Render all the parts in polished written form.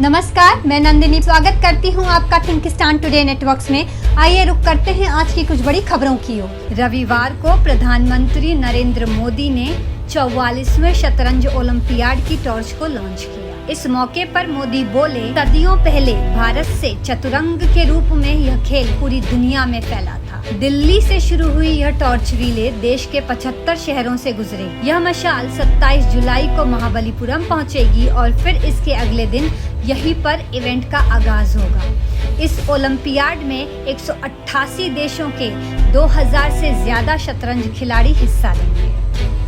नमस्कार, मैं नंदिनी स्वागत करती हूं आपका थिंकिस्तान टुडे नेटवर्क्स में। आइए रुक करते हैं आज की कुछ बड़ी खबरों की ओर। रविवार को प्रधानमंत्री नरेंद्र मोदी ने 44वें शतरंज ओलंपियाड की टॉर्च को लॉन्च किया। इस मौके पर मोदी बोले, सदियों पहले भारत से चतुरंग के रूप में यह खेल पूरी दुनिया में फैला था। दिल्ली से शुरू हुई यह टॉर्च रिले देश के 75 शहरों से गुजरेगी। यह मशाल 27 जुलाई को महाबलीपुरम पहुंचेगी और फिर इसके अगले दिन यहीं पर इवेंट का आगाज होगा। इस ओलंपियाड में 188 देशों के 2000 से ज्यादा शतरंज खिलाड़ी हिस्सा लेंगे।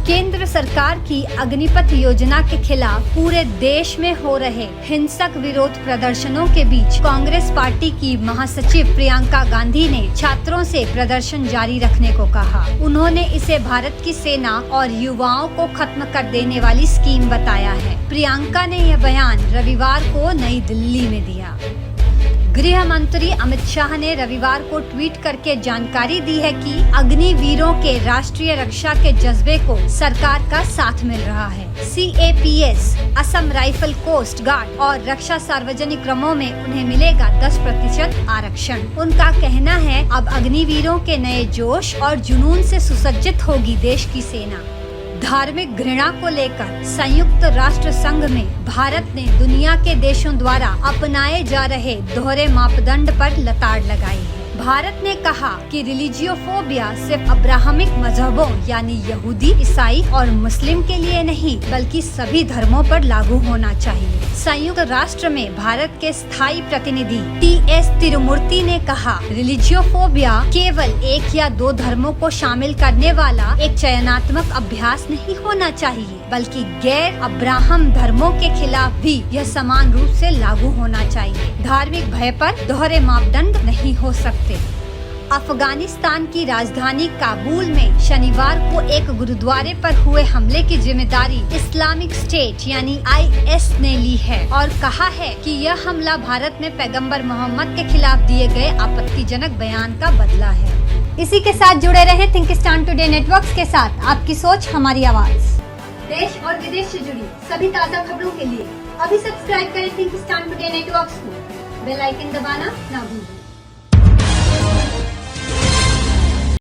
केंद्र सरकार की अग्निपथ योजना के खिलाफ पूरे देश में हो रहे हिंसक विरोध प्रदर्शनों के बीच कांग्रेस पार्टी की महासचिव प्रियंका गांधी ने छात्रों से प्रदर्शन जारी रखने को कहा। उन्होंने इसे भारत की सेना और युवाओं को खत्म कर देने वाली स्कीम बताया है। प्रियंका ने यह बयान रविवार को नई दिल्ली में दिया। गृह मंत्री अमित शाह ने रविवार को ट्वीट करके जानकारी दी है कि अग्निवीरों के राष्ट्रीय रक्षा के जज्बे को सरकार का साथ मिल रहा है। CAPS, Assam rifle coast guard और रक्षा सार्वजनिक क्रमों में उन्हें मिलेगा 10% आरक्षण। उनका कहना है, अब अग्निवीरों के नए जोश और जुनून से सुसज्जित होगी देश की सेना। धार्मिक घृणा को लेकर संयुक्त राष्ट्र संघ में भारत ने दुनिया के देशों द्वारा अपनाए जा रहे दोहरे मापदंड पर लताड़ लगाई है। भारत ने कहा कि रिलीजियोफोबिया सिर्फ अब्राहमिक मजहबों यानी यहूदी, ईसाई और मुस्लिम के लिए नहीं बल्कि सभी धर्मों पर लागू होना चाहिए। संयुक्त राष्ट्र में भारत के स्थायी प्रतिनिधि TS तिरुमूर्ति ने कहा, रिलीजियोफोबिया केवल एक या दो धर्मों को शामिल करने वाला एक चयनात्मक अभ्यास नहीं होना चाहिए बल्कि गैर अब्राहम धर्मों के खिलाफ भी यह समान रूप से लागू होना चाहिए। धार्मिक भय पर दोहरे मापदंड नहीं हो सकते। अफगानिस्तान की राजधानी काबुल में शनिवार को एक गुरुद्वारे पर हुए हमले की जिम्मेदारी इस्लामिक स्टेट यानी IS ने ली है और कहा है कि यह हमला भारत में पैगंबर मोहम्मद के खिलाफ दिए गए आपत्तिजनक बयान का बदला है। इसी के साथ जुड़े रहे थिंकिस्तान टुडे नेटवर्क्स के साथ। आपकी सोच हमारी आवाज। देश और विदेश से जुड़ी सभी ताज़ा खबरों के लिए अभी सब्सक्राइब करें थिंकिस्तान टुडे नेटवर्क्स को। बेल आइकन दबाना ना भूलें।